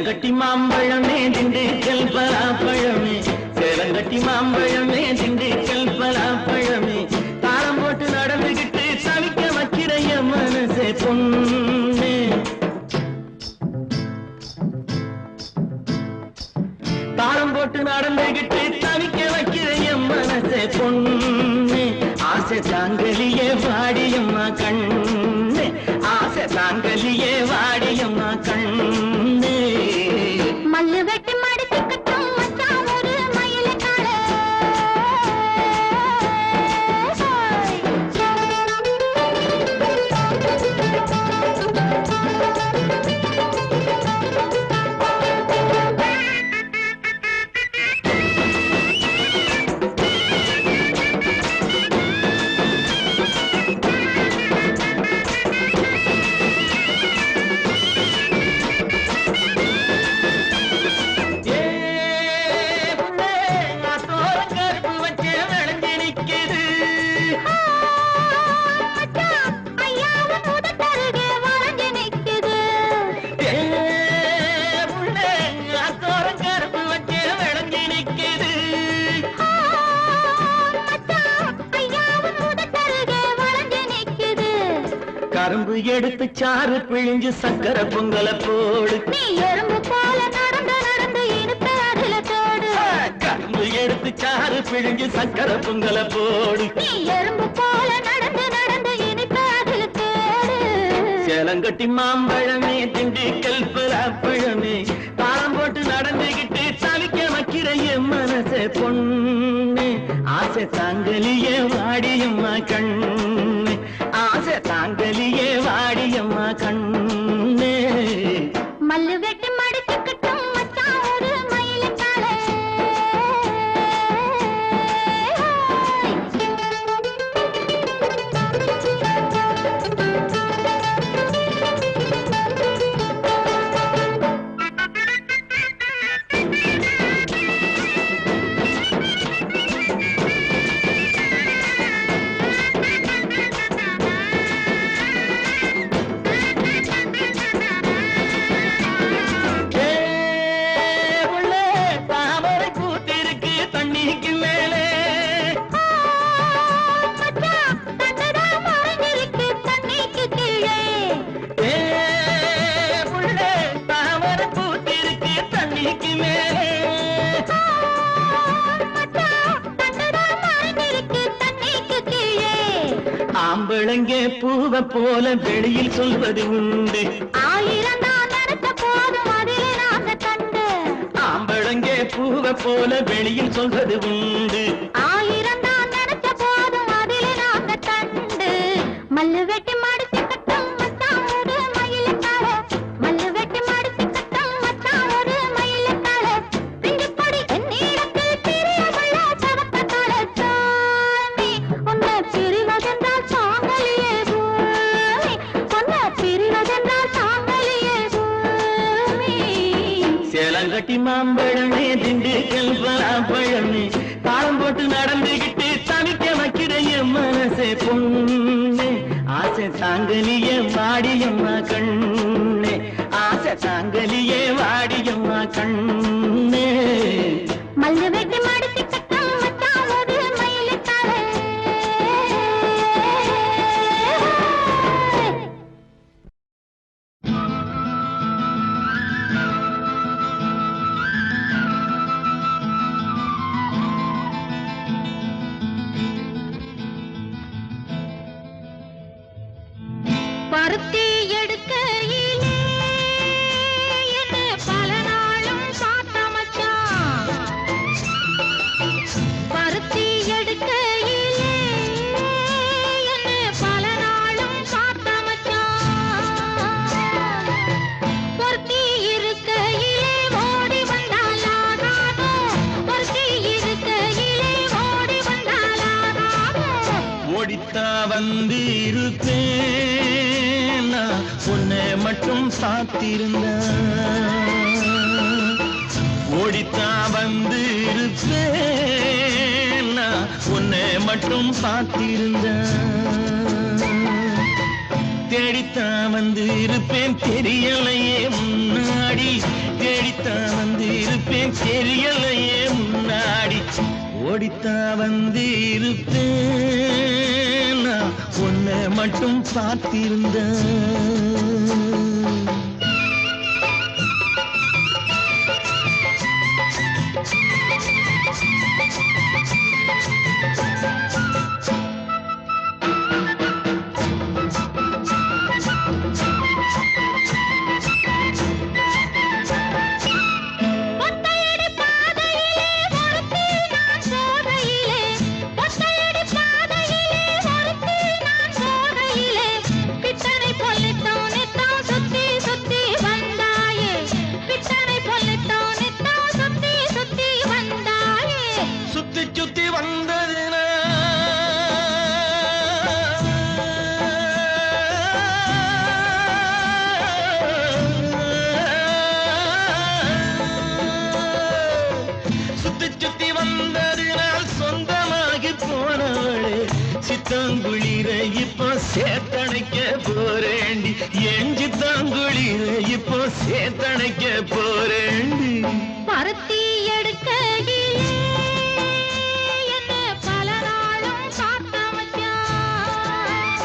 சேலங்கட்டி மாம்பழமே திண்டுக்கல் பலாப்பழமே சேலங்கட்டி மாம்பழமே திண்டுக்கல் பலாப்பழமே தாளம் போட்டு நடந்துகிட்டு தவிக்க வைக்கிற என் மனசே பொண்ணு தாளம் போட்டு நடந்துகிட்டு தவிக்க வைக்கிற என் மனசே பொண்ணு ஆசை தாங்கலியே வாடியம்மா கண்ணு ஆசை தாங்கலியே வாடியம்மா கண்ணு மல்லு வெட்டி மடிச்சுக்கட்டும் மச்சான் ஒரு மயிலக்கார கரும்பு எடுத்து சாறு பிழிஞ்சு சக்கரை பொங்கல போடு நீ எறும்பு போல நடந்து நடந்து இனிப்ப அதுல தோடு கரும்பு எடுத்து சாறு பிழிஞ்சு சக்கரை பொங்கல போடு நீ எறும்பு போல நடந்து நடந்து இனிப்ப அதுல தோடு சேலங்கட்டி மாம்பழமே திண்டுக்கல் பலாப்பழமே தாளம் போட்டு நடந்துகிட்டு தவிக்க வைக்கிற என் மனசே பொண்ணு ஆசை தாங்கலியே வாடியம்மா கண்ணு ஆசை தாங்கலியே வாடியம்மா கண்ணு மல்லு வெட்டி மடிச்சுக்கட்டும் மச்சான் ஒரு மயிலக்கார ஆம்பளங்கே பூவ போல வெளியில் சொல்வது உண்டு ஆயிரம் நான் நடத்த போதும் அதிலே நாங்க கண்டு ஆம்பளங்கே பூவ போல வெளியில் சொல்வது உண்டு ஆயிரம் நான் நடத்த போதும் அதிலே நாங்க கண்டு மல்லு வெட்டி மடிச்சுக்கட்டும் மச்சான் ஒரு மயிலக்கார மல்லு வெட்டி மடிச்சுக்கட்டும் மச்சான் ஒரு மயிலக்கார பிஞ்சு பொடி என்னிடத்தில் பிரியமுள்ள சவக்கத்தால சாமி உன்னை பிரிவதென்றால் சாங்கலியே பூமி உன்னை பிரிவதென்றால் சாங்கலியே பூமி சேலங்கட்டி மாம்பழமே திண்டுக்கல் பலாப்பழமே தாளம் போட்டு நடந்துகிட்டு தவிக்க வைக்கிற என் மனசே பொண்ணு ஆசை தாங்கலியே வாடியம்மா கண்ணு ஆசை தாங்கலியே வாடியம்மா கண்ணு மல்லு வெட்டி மடிச்சுக்கட்டும் மச்சான் ஒரு மயிலக்கார பருத்தி எடுக்கையிலே என்ன பல நாளும் பார்த்த மச்சான் பருத்தி எடுக்கையிலே என்ன பல நாளும் பார்த்த மச்சான் பொருத்தி இருக்கையிலே ஓடி வந்தாலாகாதோ பொருத்தி இருக்கையிலே ஓடி வந்தாலாகாதோ ஓடித்தா வந்து இருப்பேன் உன்னை மட்டும் சாத்திருந்த ஓடித்தா வந்து இருப்பேன் உன்னை மட்டும் பார்த்திருந்த தேடித்தான் வந்து இருப்பேன் தெரியலையே முன்னாடி தேடித்தான் வந்து இருப்பேன் தெரியலையே முன்னாடி ஓடித்தான் வந்து இருப்பேன் நான் உன்னை மட்டும் பார்த்திருந்தேன் சித்தாங்குளிர இப்போ சேத்தணைக்க போறேண்டி எஞ்சி தாங்குளிர இப்போ சேத்தணைக்க போறேண்டி பருத்தி எடுக்கையிலே என்ன பல நாளும் காத்த மச்சான்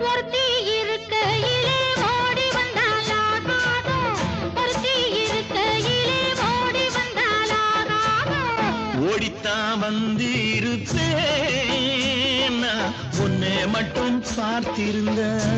ஒருத்தி இருக்கையிலே ஓடி வந்தாலாகாதும் ஒருத்தி இருக்கையிலே ஓடி வந்தாலாகாதும் ஓடித்தான் வந்து இருப்பேன் உன்னை மட்டும் பார்த்திருந்தேன்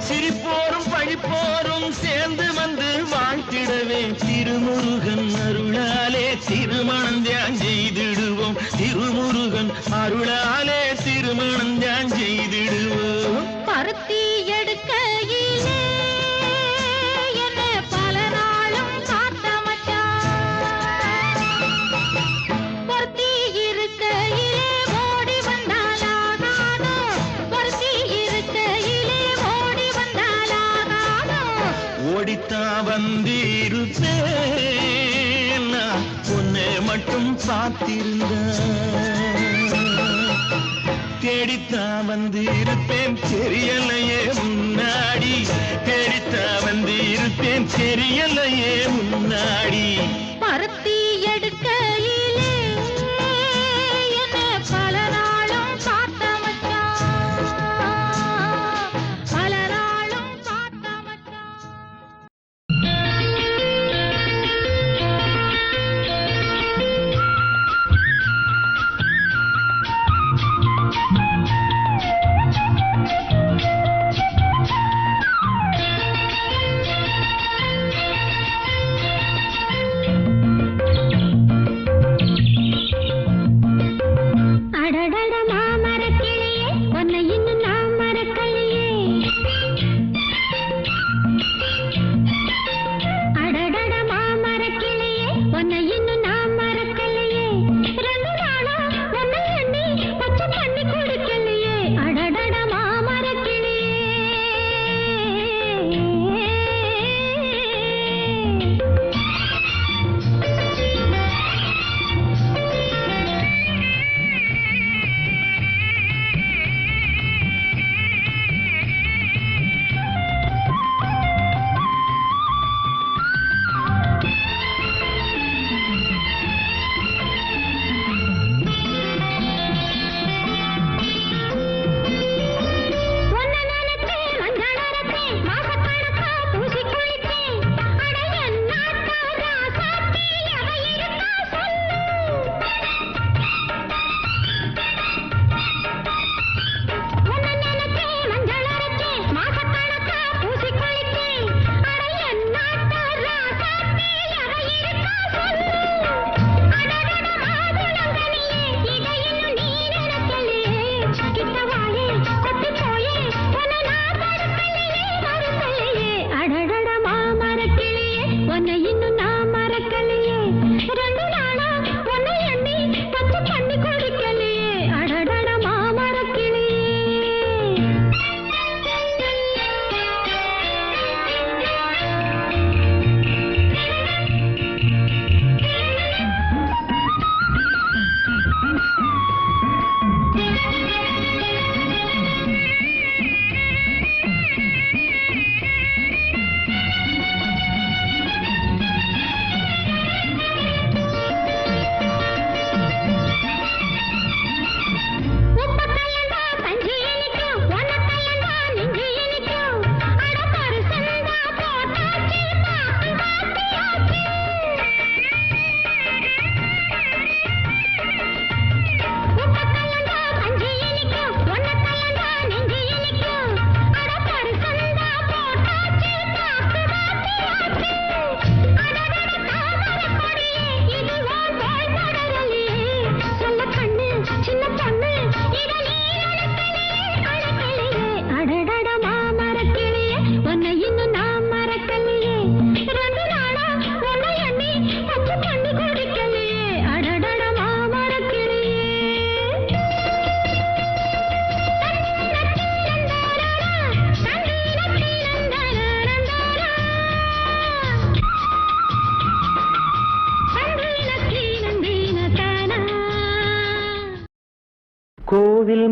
சிரிப்போரும் பழிப்போரும் சேர்ந்து வந்து வாழ்த்திடவே திருமுருகன் அருளாலே திருமணம் தியான் செய்திடுவோம் திருமுருகன் அருளாலே திருமணம் தியான் செய்திடுவோம் பருத்தி எடுக்கையிலே என்ன பல நாளும் காத்த மச்சான் பொருத்தி இருக்கையிலே ஓடி வந்தாலாகாதோ பொருத்தி இருக்கையிலே ஓடி வந்தாலாகாதோ ஓடித்தான் வந்து இருப்பேன் நான் உன்னை மட்டும் பார்த்திருந்தேன் தேடித்தான் வந்து இருப்பேன் தெரியலையே முன்னாடி தேடித்தான் வந்து இருப்பேன் தெரியலையே முன்னாடி பருத்தி எடுக்கையிலே என்ன பல நாளும் காத்த மச்சான் பல நாளும் காத்த மச்சான்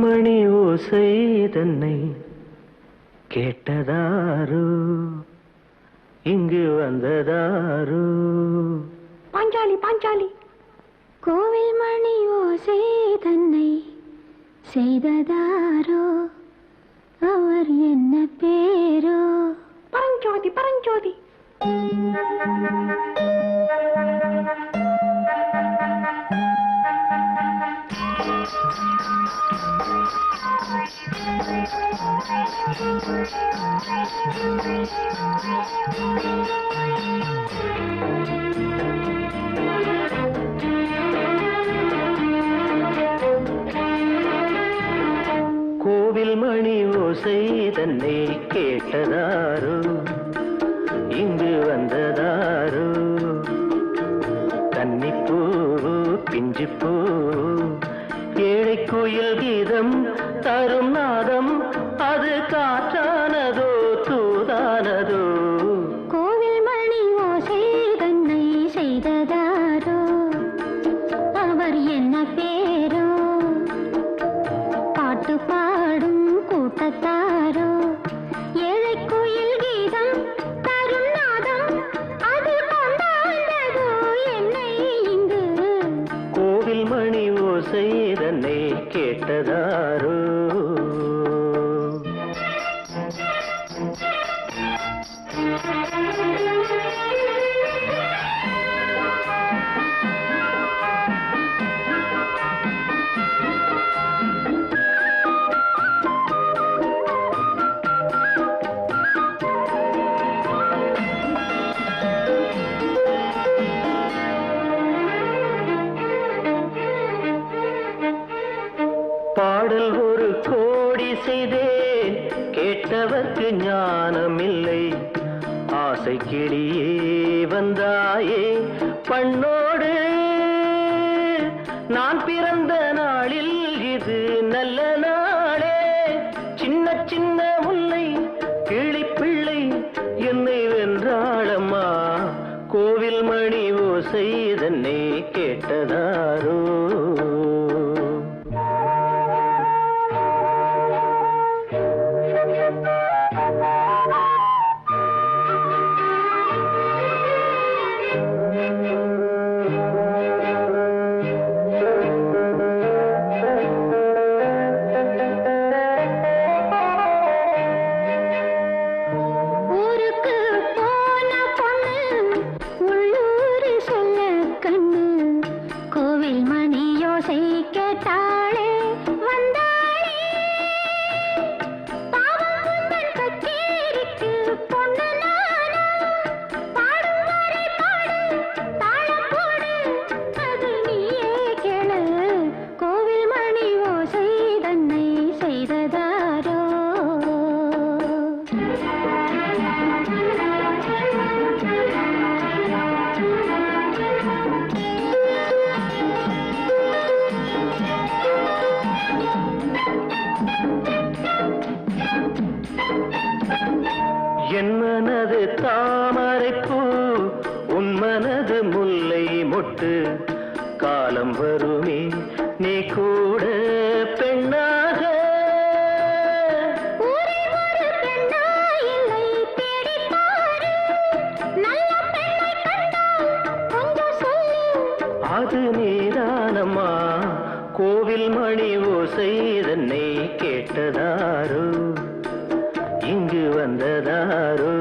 மணி ஓசை தன்னை கேட்டதாரோ இங்கு வந்ததாரோ பாஞ்சாலி பாஞ்சாலி கோவில் மணி ஓசை தன்னை செய்ததாரோ அவர் என்ன பேரோ பரஞ்சோதி பரஞ்சோதி கோவில் மணி ஓசை தன்னை கேட்டதாரோ இங்கு வந்ததாரோ கன்னிப்பூ பிஞ்சிப்பூ ஏழை கோயில் கீதம் தரும் நாதம் அது காற்றானதோ தூதானதோ கோவில் மணி ஓசை தன்னை செய்ததாரோ அவர் என்ன பேரோ பாட்டு பாடும் கூட்டத்தாரோ ஏழை கோயில் கீதம் தரும் நாதம் அது கொண்டாண்டதோ என்னை இங்கு கோவில் மணி ஓசை தன்னை கேட்டதாரோ பாடல் ஒரு கோடி செய்தேன் கேட்டவர்க்கு ஞானமில்லை ஆசை கிளியே வந்தாயே பண்ணோடு நான் பிறந்த நாளில் இது நல்ல நாளே சின்ன சின்ன முல்லை கிளிப்பிள்ளை என்னை வென்றாளம்மா கோவில் மணி ஓசை தன்னை கேட்டதாரோ என் மனது தாமரைப்பூ உன் மனது முல்லை மொட்டு காலம் வருமே நீ கூட பெண்ணாக அது நீதானம்மா கோவில் மணி ஓசை தன்னை கேட்டதாரோ இங்கு வந்ததாரோ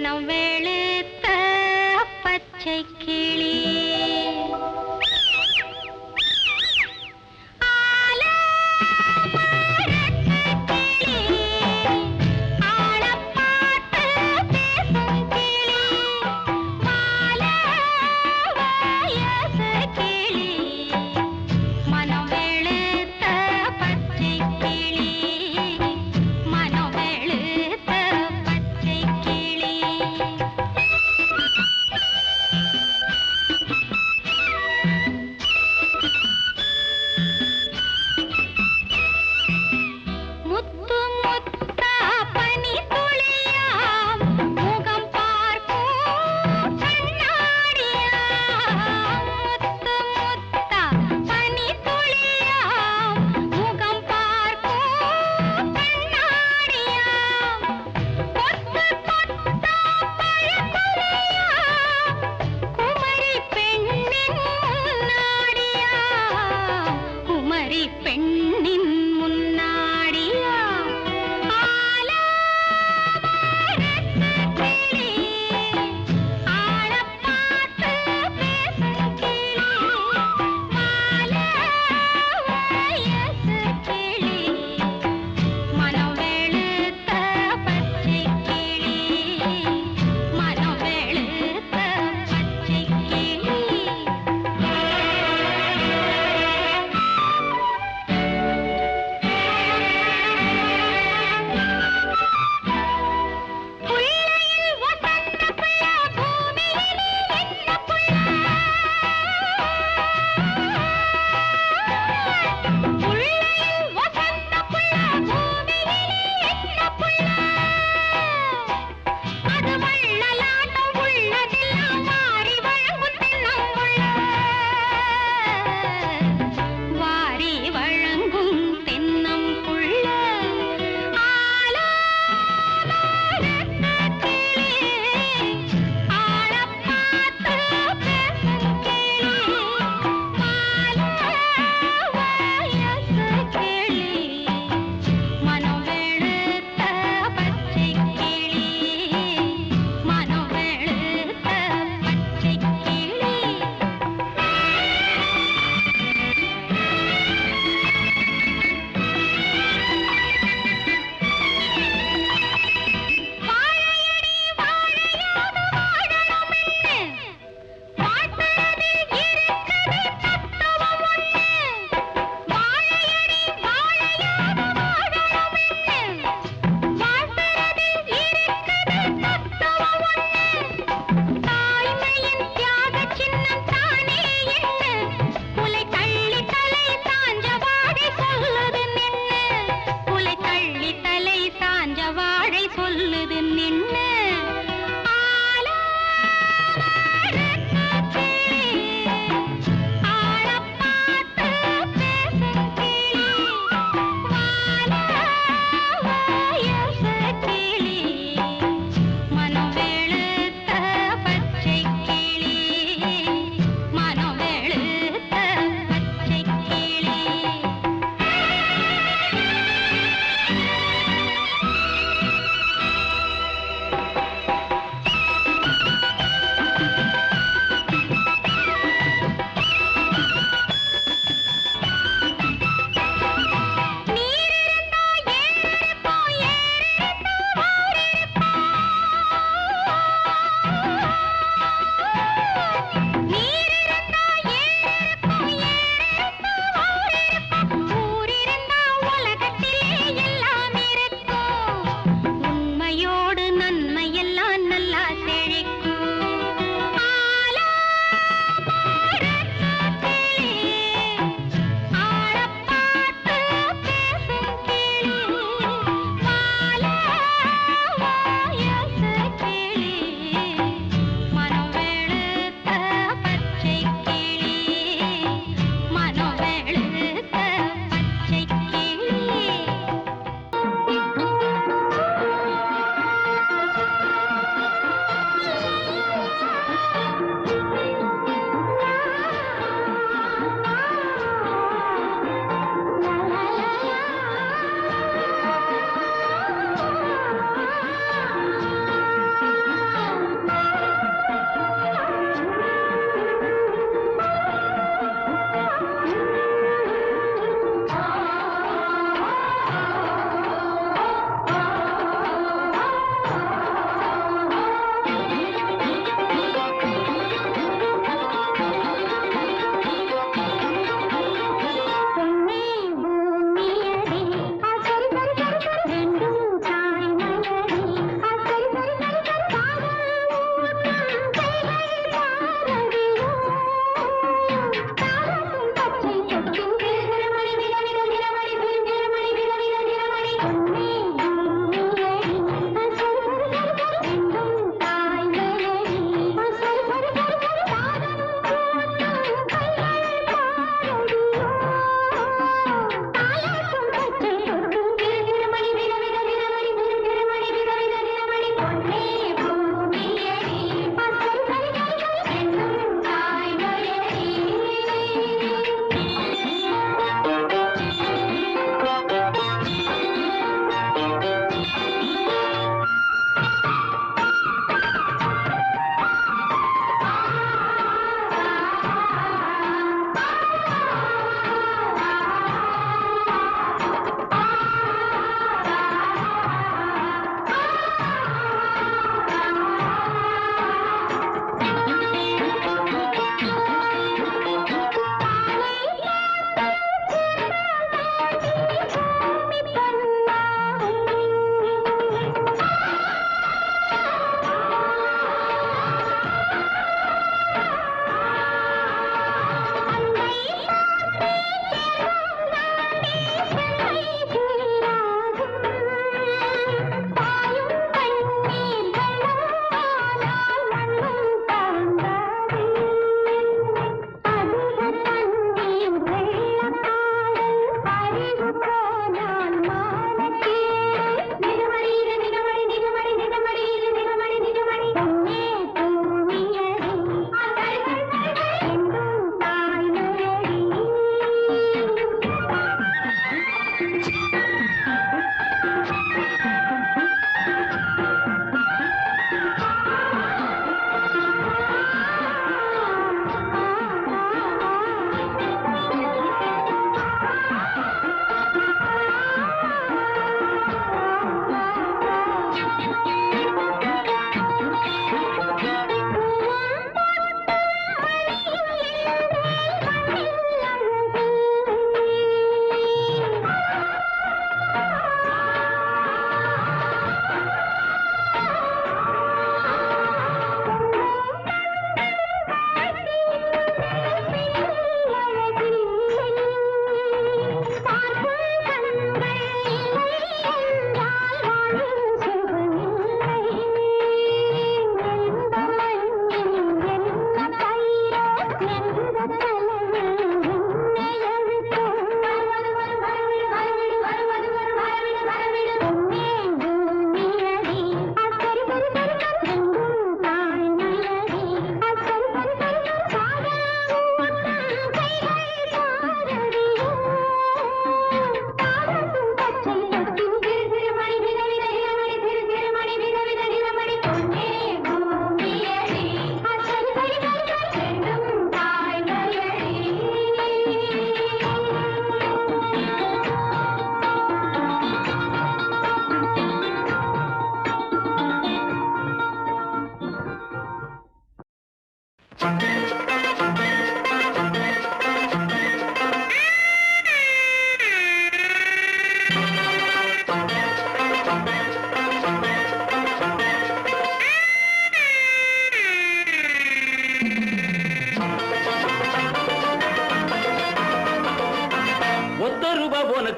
மனம் வெளுத்த பச்சை கிளி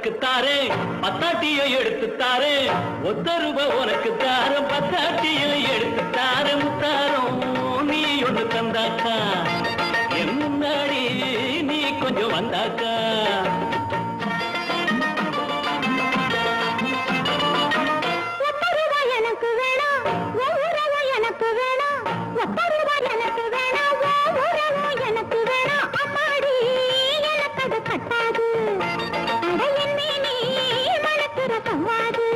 உனக்கு தாரே பத்தாட்டியை எடுத்து தாரே ஒத்த ரூபா உனக்கு தாரம் பத்தாட்டியை எடுத்து தாரே முத்தாரம் நீ ஒண்ணு தந்தாக்கா என் முன்னாடி நீ கொஞ்சம் வந்தாக்கா எனக்கு வேணாம் எனக்கு வேணாம் எனக்கு வேணாம் எனக்கு வேணாம் அம்மாடி எனக்கு அது கட்டாது அடையின் மீனி மணக்கிற சவாது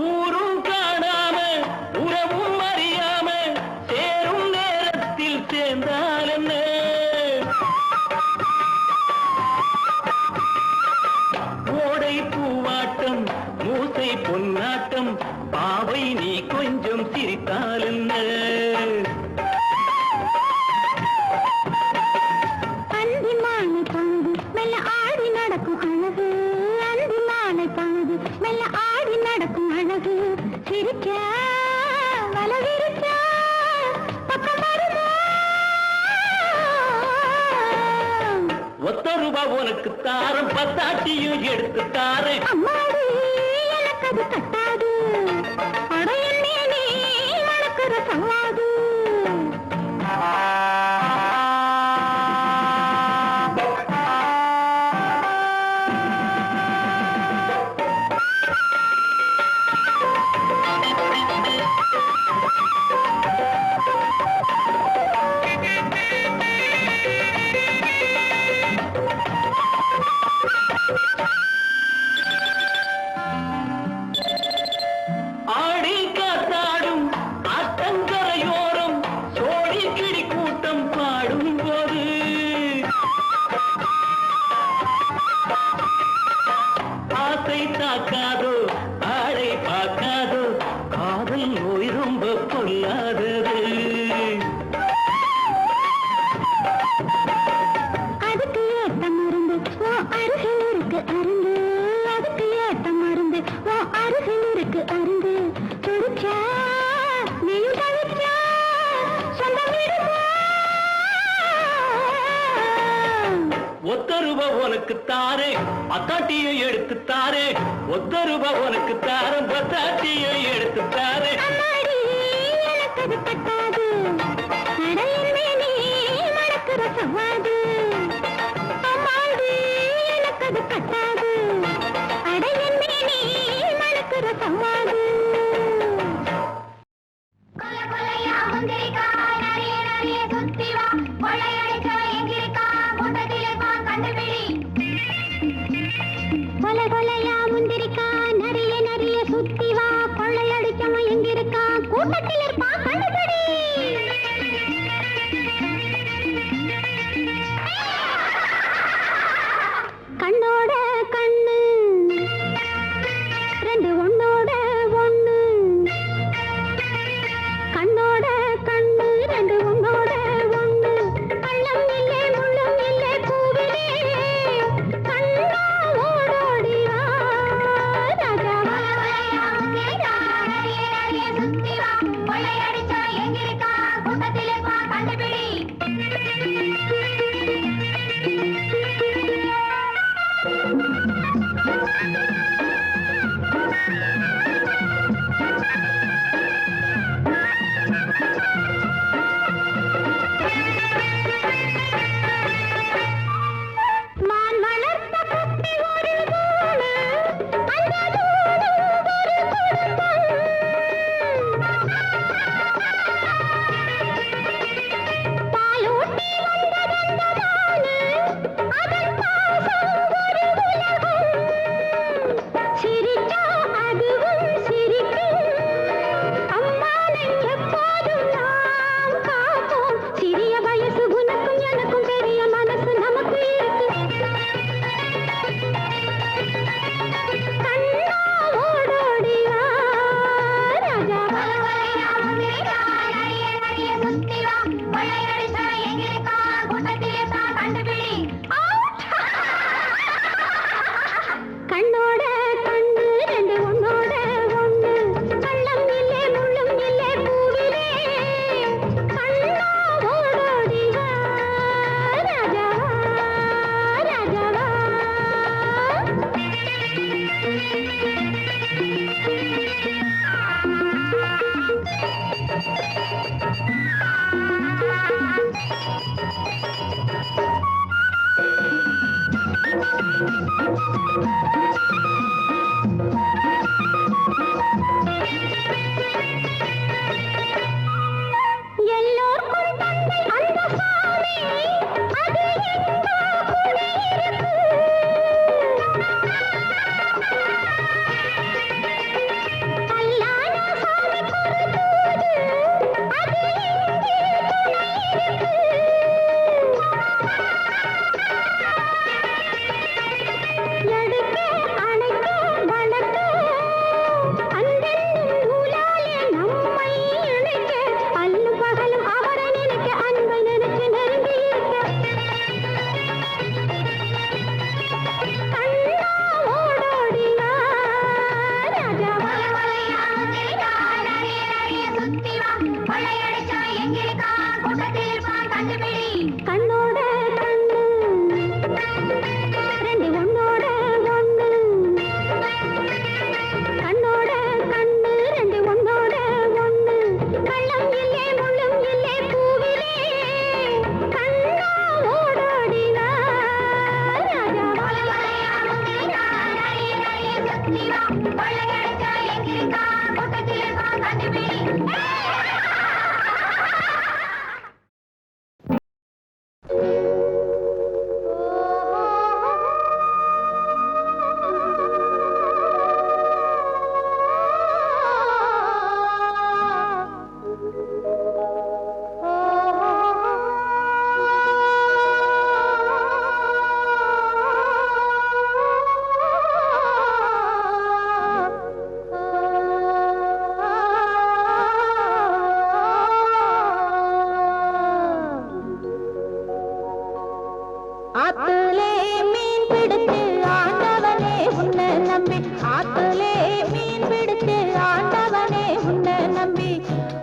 ஊரும் காணாம உறவும் அறியாம சேரும் நேரத்தில் சேர்ந்தால் என்ன ஓடை பூவாட்டம் மூசை பொன்னாட்டம் பாவை நீ கொஞ்சம் சிரித்தால் என்ன அந்தி மாலை பொழுது மெல்ல ஆடி நடக்கும் அழகு அந்தி மாலை பொழுது மெல்ல ஆடி நடக்கும் அழகு சிரிக்க வலவிருக்க பக்கம் வருமா ஒத்த ரூபா உனக்கு தாரம் பத்தாட்டியும் எடுத்து தாரேன் அம்மாடி எனக்கு அது கட்டாது அடையின் மீனி மணக்கிற சவாது ஆடி காத்தாடும் ஆத்தங்கரையோரம் சோடி கிளி கூட்டம் பாடும் போது ஆசை தாக்காதோ ஆளை பார்க்காதோ காதல் நோய் ரொம்ப பொல்லாதது அதுக்கு ஏத்த மருந்து ஓ அருகில் இருக்கு அருந்து அதுக்கு ஏத்த மருந்து ஓ அருகில் இருக்கு அருந்து துடிச்சா நீயும் தவிச்சா சொந்தம் விடுமா ஒத்த ரூபா உனக்கு தாரே பத்தாட்டியை எடுத்து தாரே ஒத்த ரூபா உனக்கு தாரம் பத்தாட்டியை எடுத்து தாரே அம்மாடி எனக்கு அது கட்டாது அடையின் மீனி மணக்கிற சவாது அம்மாடி எனக்கு அது கட்டாது அடையின் மீனி மணக்கிற சவாது கொல்ல கொல்லையா முந்திரிக்கா நிறைய நிறைய சுத்தி வா கொள்ளையடிச்சவன் எங்கிருக்கா கூட்டத்திலே வா கண்டுபிடி கொலை கொலையா முந்திரிக்கா நிறைய நிறைய சுத்தி வா கொள்ளையடிச்சவன் எங்கிருக்கா கூட்டத்தில் இருப்பா கண்டுபிடி எல்லோருக்கும் தந்தை அந்த சாமி, அது எங்கோ குடியிருக்கு. கல்லான சாமிக்கு ஒரு தூது, அது எங்கே துணை இருக்கு. எடுக்க அணைக்க வளர்க்க அன்பென்னும் நூலாலே நம்மை இணைக்க, அல்லும் பகலும் அவரை நினைக்க, அன்பை நினைச்சு நெருங்கி இருக்க. கண்ணா ஓடோடி வா ராஜா, கண்ணோட கண்ணு ரெண்டு ஒன்னோட ஒண்ணு, கண்ணோட கண்ணு ரெண்டு ஒன்னோட ஒண்ணு, கள்ளம் இல்லே முள்ளும் இல்லே பூவிலே, கண்ணா ஓடோடி வா ராஜா. ஆத்துலே மீன் பிடித்து ஆண்டவனே உன்னை நம்பி, ஆத்துலே மீன் பிடித்து ஆண்டவனே உன்னை நம்பி,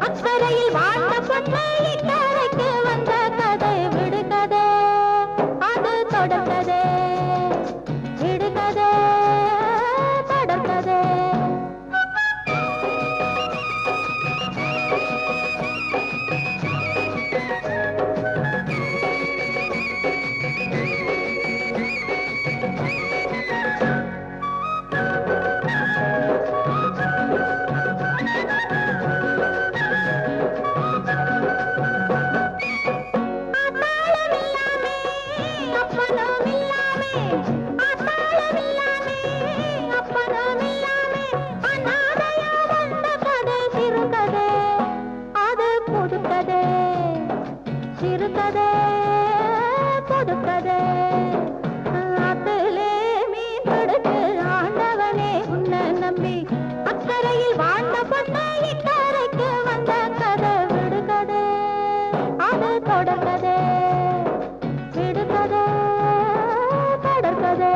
அக்கறையில் வாழ்ந்த பொண்ணை இக்கரைக்கு வந்த கதை விடுகதை, அது தொடர்கதை, விடுகதை தொடர்கதை. சிறுகதை பொதுக்கதை. ஆத்திலே மீன் பிடித்து ஆண்டவனே உன்னை நம்பி, அக்கறையில் வாழ்ந்த பொண்ணை இக்கரைக்கு வந்த கதை விடுகதை, அது தொடர்கதை, விடுகதை தொடர்கதை.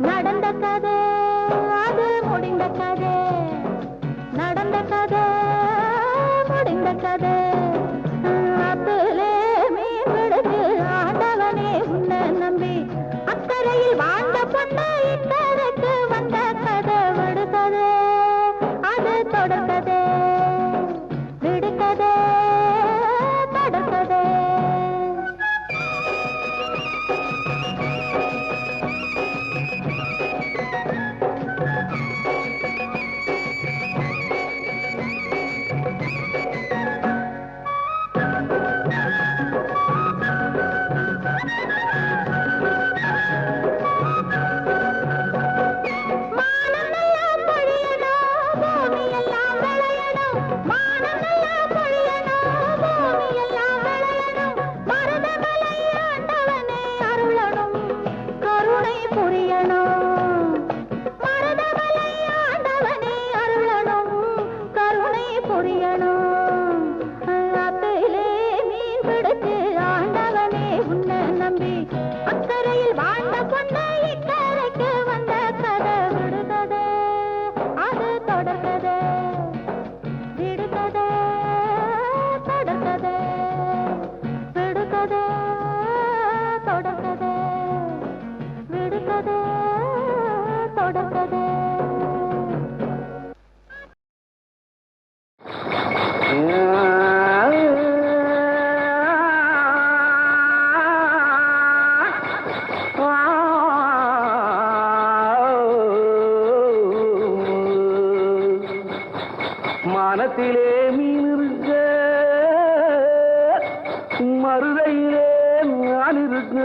நடந்த கதை, அது முடிந்த கதை, நடந்த கதை, முடிந்த கதை. ஆத்திலே மீன் பிடித்து ஆண்டவனே உன்னை நம்பி, அக்கறையில் வாழ்ந்த பொண்ணை இக்கரைக்கு வந்த கதை விடுகதை, அது தொடர்கதை, விடுகதை தொடர்கதை. மானத்திலே மீன் இருக்க மருதையிலே நான் இருக்க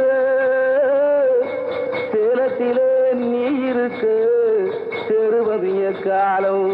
சேலத்திலே நீ இருக்க சேருவதிய காலம்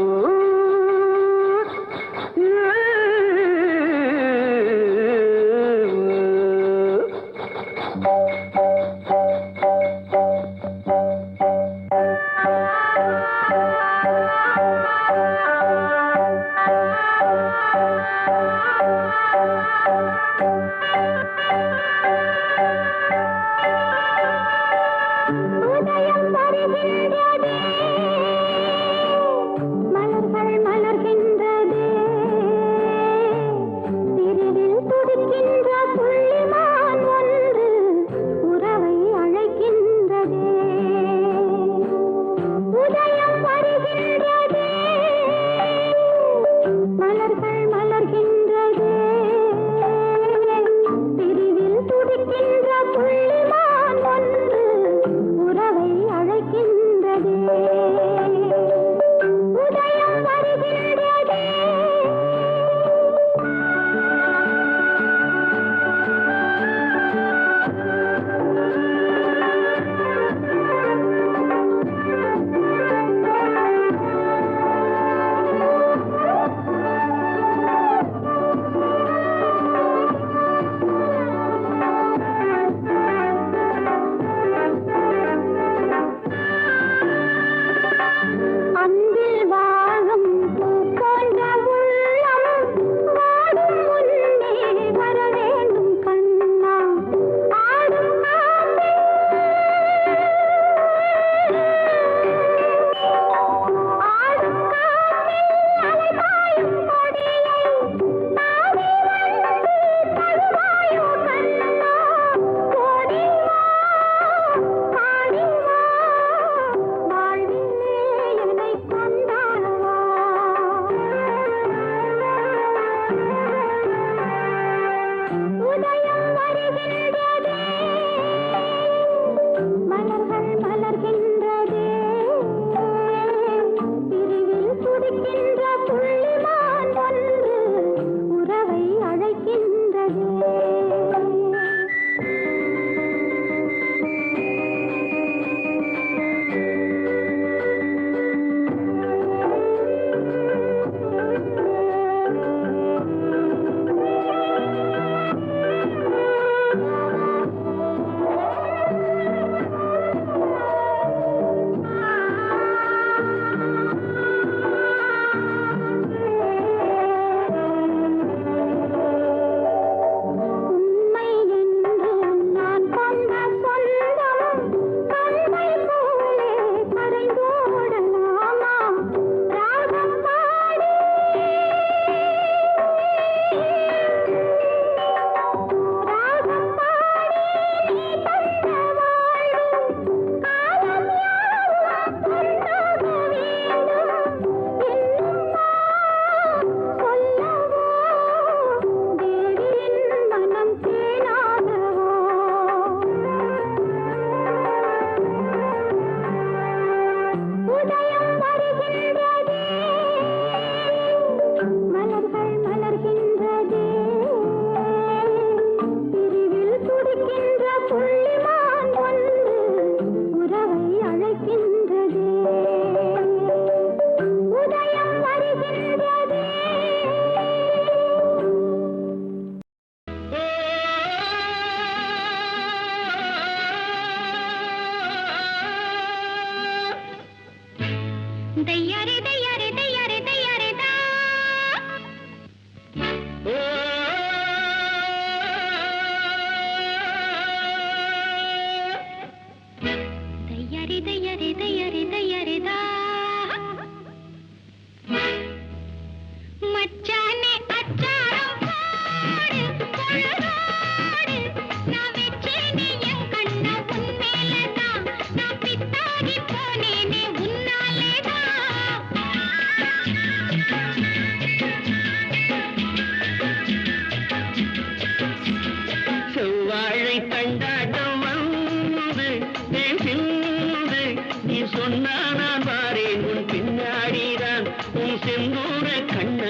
சொன்னா நான் வாரேன் உன் பின்னாடிதான் உன் செந்தூர கண்ண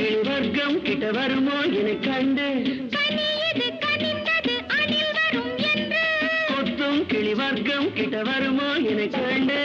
கிளி வர்க்கம் கிட்ட வருமோ என கண்டு கொத்தும் கிளி வர்க்கம் கிட்ட வருமோ என கண்டு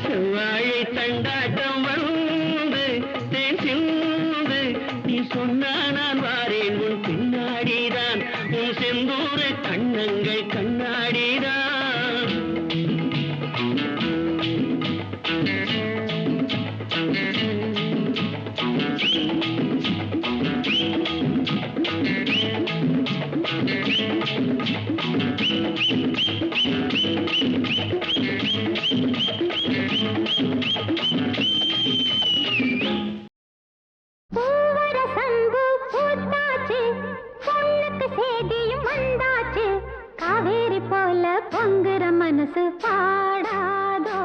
செவ்வாழை தண்டாட்டம் வந்து தேன் சிந்து நீ சொன்னா நான் வாரேன் உன் பின்னாடிதான் உன் செந்தூர கண்ணங்கள் கண்ணாடிதான் காவேரி போல பொங்குற மனசு பாடாதோ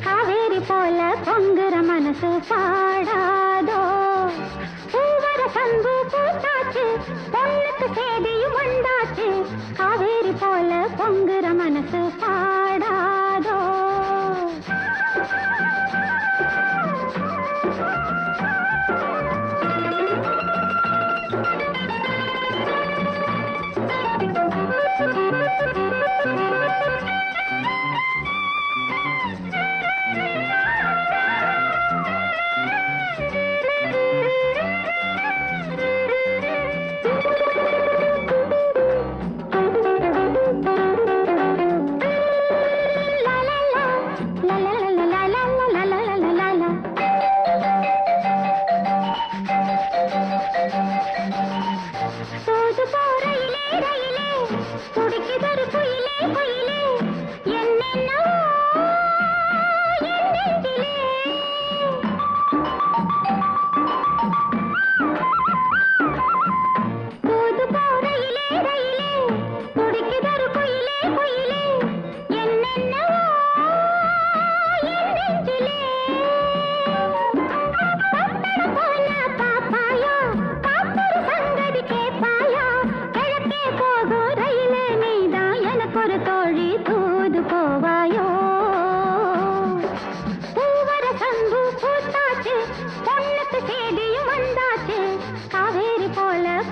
காவேரி போல பொங்குற மனசு பாடாதோ பூவர சம்பு பூத்தாச்சு பொண்ணுக்கு சேதியும் வந்தாச்சு காவேரி போல பொங்குற மனசு பாடாதோ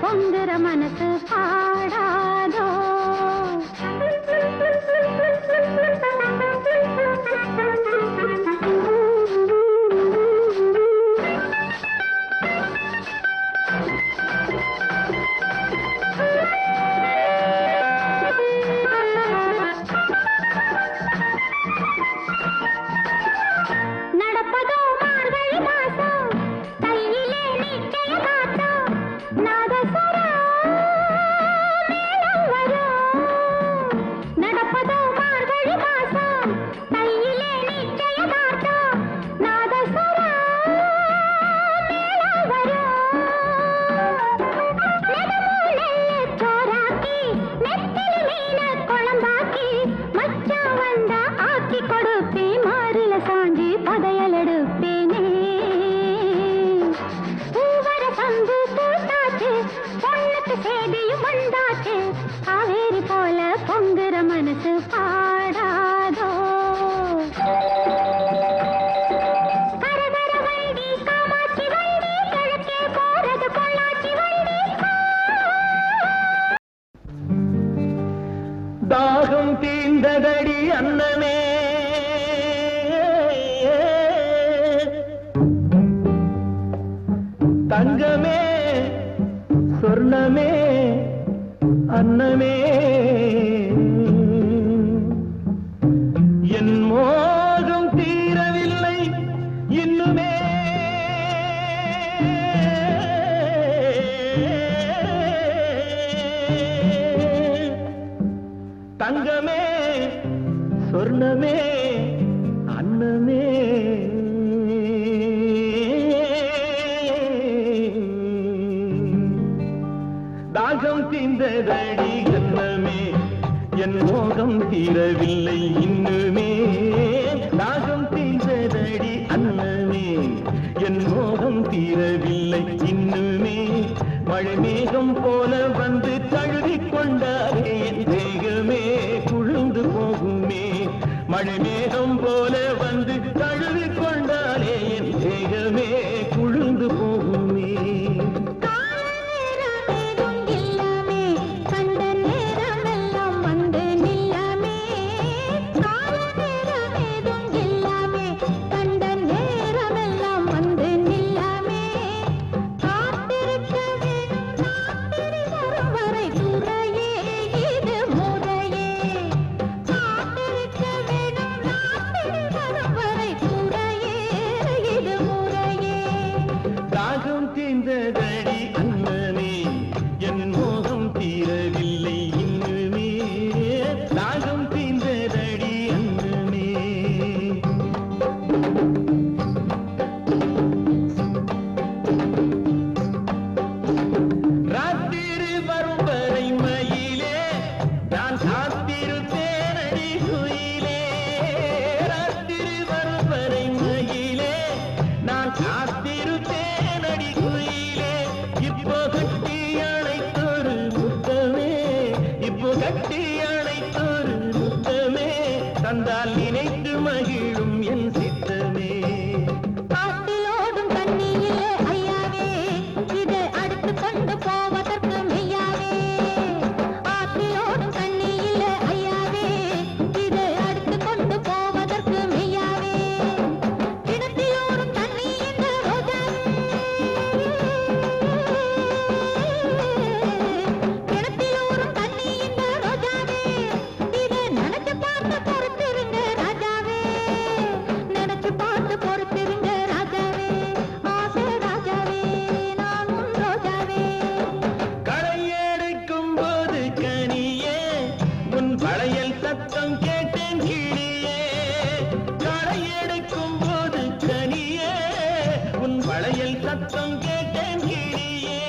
பொங்குற மனசு பாடாதோ நடப்பதோ மார்கழி மாசம் கையிலே நிச்சயதார்த்தம் நடப்பதோ மார்கழி மாசம் கையிலே நிச்சயதார்த்தம் நாதஸ்வர மேளம் வரும் சோறாக்கி நெத்திலி மீன குழம்பாக்கி மச்சான் வந்தா ஆக்கி கொடுப்பேன் மாறில சாஞ்சி பதையல் எடுப்பேனே பூவர சங்கு பூத்தாச்சு பொண்ணுக்கு சேதியும் வந்தாச்சு காவேரி போல பொங்குற மனசு பாடாதோ கரகர வண்டி காமாட்சி வண்டி கிழக்கே போறது பொள்ளாச்சி வண்டி தாகம் தீர்ந்ததடி அன்னமே தங்கமே சொர்ணமே அன்னமே என் மோகம் தீரவில்லை இன்னுமே தங்கமே சொர்ணமே அன்னமே தாகம் தீர்ந்ததடி கண்ணமே என் மோகம் தீரவில்லை இன்னுமே தாகம் தீர்ந்ததடி அன்னமே என் மோகம் தீரவில்லை இன்னுமே மழை மேகம் போல வந்து தழுவிக் கொண்டாரே என் தேகமே குழுந்து போகுமே மழை மேகம் போல வந்து தழுவிக் கொண்டாரே என் தேகமே குழுந்து போகுமே தீர்ந்ததடி அண்ணனே என் மோகம் தீரவில்லை இன்னுமே தாகம் தீர்ந்ததடி அண்ணனே ராத்திரி வரும் வரை மயிலே நான் காத்திருப்பேனடி குயிலே ராத்திரி வரும் வரை மயிலே நான் காத்திருப்பேன் இப்போ கட்டி அணைத்தொரு முத்தமே தந்தால் நினைத்து மகிழும் என் சித்தமே ஆட்டிலோடும் தண்ணியிலே ஐயாவே இதை அடுத்து கொண்டு போவதற்கு மெய்யாவே ஆட்டிலோடும் தண்ணியிலே ஐயாவே இதை அடுத்து கொண்டு போவதற்கு மெய்யாவே கிணத்திலோடும் தண்ணி இந்த ரோஜாவே கிணத்திலோடும் தண்ணி இந்த ரோஜாவே இதை நினைச்சு பார்த்து பொறுத்திருங்க ராஜாவே நினைச்சு பார்த்து பொறுத்திருங்க ராஜாவே ஆசை ராஜாவே நான் உன் ரோஜாவே களையெடுக்கும் போது கனியே உன் வளையல் சத்தம் கேட்டேன் கிளியே களையெடுக்கும் போது கனியே உன் வளையல் சத்தம் கேட்டேன் கிளியே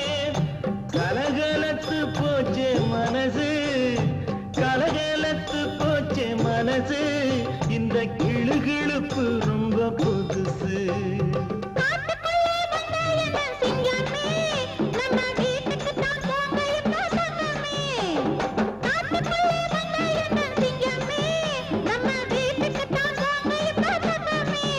கலகலத்து போச்சே மனசு கலகலத்து போச்சே மனசு இந்த கிளுகிளுப்பு ரொம்ப புதுசு காட்டுக்குள்ளே வந்த என் சிங்கமே நம்ம வீட்டுக்கு தான் போங்க இப்போ தங்கமே காட்டுக்குள்ளே வந்த என் சிங்கமே நம்ம வீட்டுக்கு தான் போங்க இப்போ தங்கமே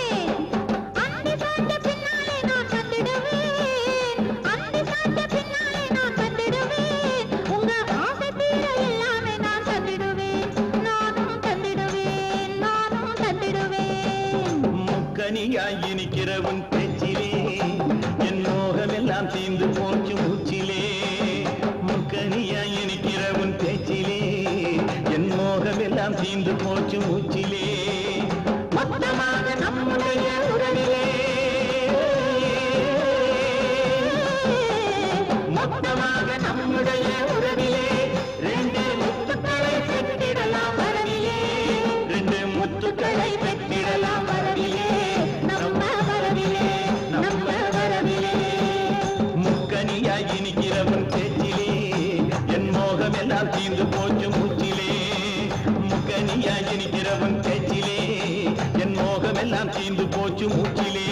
அந்தி சாய்ந்த பின்னாலே நான் வந்துடுவேன் அந்தி சாய்ந்த பின்னாலே நான் வந்துடுவேன் உங்க ஆசை தீர எல்லாமே நான் தந்திடுவேன் நானும் தந்திடுவேன் நானும் தந்திடுவேன் முக்கனியாய் இனிக்கிற உன் பேச்சிலே என் மோகமெல்லாம் தீர்ந்து போச்சு மூச்சிலே முக்கனியாய் இனிக்கிற உன் பேச்சிலே என் மோகமெல்லாம் தீர்ந்து போச்சு மூச்சிலே மொத்தமாக நம்முடைய உறவிலே மொத்தமாக நம்முடைய உறவிலே ரெண்டு முத்துக்களை பெற்றிடலாம் வரவிலே ரெண்டு முத்துக்களை பெற்றிடலாம் வரவிலே நம்ம வரவிலே நம்ம வரவிலே முக்கனியாய் இனிக்கிறவன் பேச்சிலே என் மோகமெல்லாம் தீர்ந்து போச்சு மூச்சிலே முக்கனியாய் இனிக்கிறவன் பேச்சிலே என் மோகமெல்லாம் தீர்ந்து போச்சு மூச்சிலே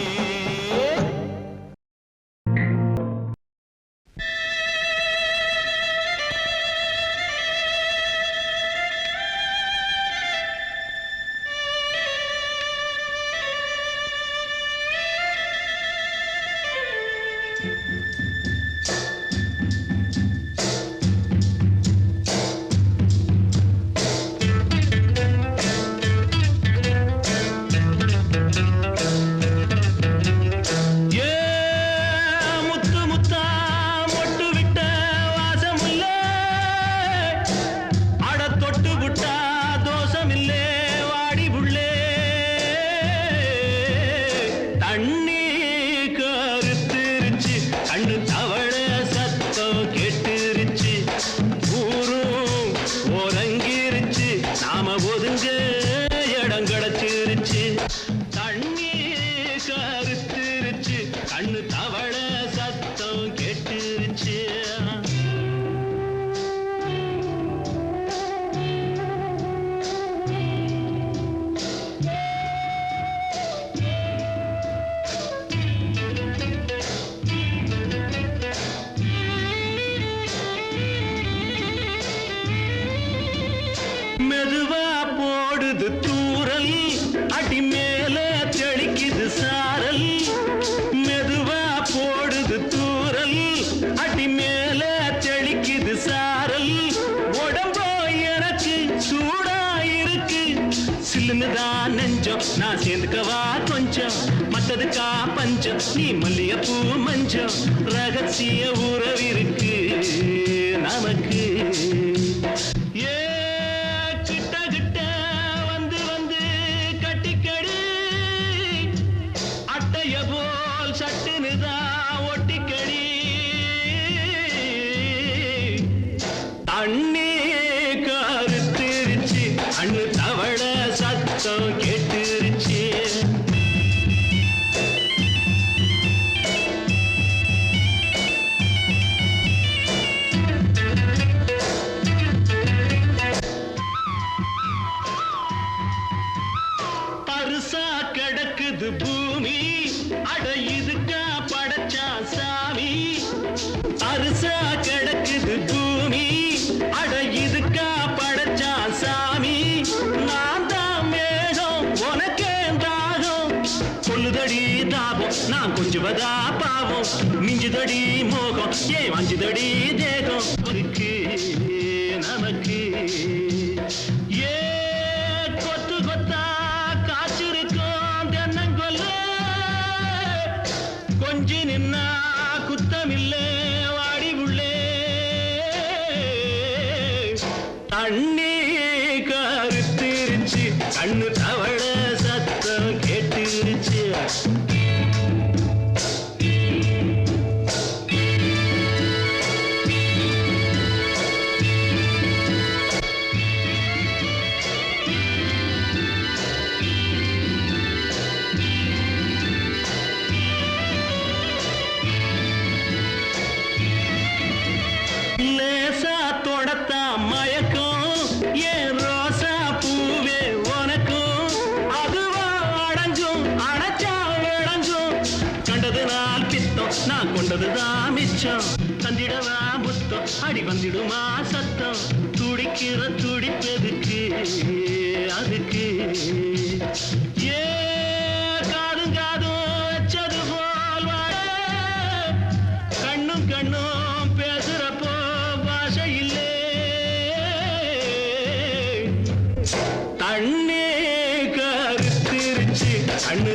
அடி மேல தெளிக்குது சாரல் மெதுவா போடுது தூரல் அடி மேல தெளிக்குது சாரல் உடம்போ எனக்கு சூடா இருக்கு சில்லுன்னுதான் நெஞ்சம் நான் சேர்ந்துக்கவா கொஞ்சம் மத்ததுக்கா பஞ்சம் நீ மல்லிகைப்பூ மஞ்சம் ரகசிய உறவிருக்கு நமக்கு ஏ கிட்ட கிட்ட வந்து வந்து கட்டிக்கடி அட்டைய போல் சட்டுனுதான் ஒட்டிக்கடி தண்ணி கருத்திருச்சு அண்ணு தவள சத்தம் கேட்டுருச்சு பருசா கிடக்குது பூமி அட இதுக்கா படைச்சா சாமி அரிசா கிடக்குது பூமி அட இதுக்கா படைச்சா சாமி நான் தான் மேகம் உனக்கே தாகம் சொல்லுதடி தாபம் நான் கொஞ்சுவதா பாவம் மிஞ்சுதடி மோகம் ஏன் வஞ்சுதடி தேகம் இருக்கு நமக்கு ஏ கொத்து கொத்தா காய்ச்சிருக்கும் தென்னங்கொல்ல கொஞ்சி நின்னா குத்தமில்லே வாடி உள்ளே தண்ணி கருத்திருச்சு கண்ணு தவள சத்தம் கேட்டுருச்சு லேசா தொடத்தா மயக்கம் ஏன் ரோசா பூவே உனக்கும் அதுவா அடைஞ்சும் அடைச்சா விளைஞ்சும் கண்டது நாள் பித்தம் நான் கொண்டதுதான் மிச்சம் தந்திடவா புத்தம் அடி வந்திடுமா சத்தம் துடிக்கிற துடிப்பதுக்கு அதுக்கு ஏ காதும் காதும் வச்சது போல் வாழ கண்ணும் கண்ணும் பேசுறப்போ பாஷை இல்லே தண்ணே கருத்திருச்சு கண்ணு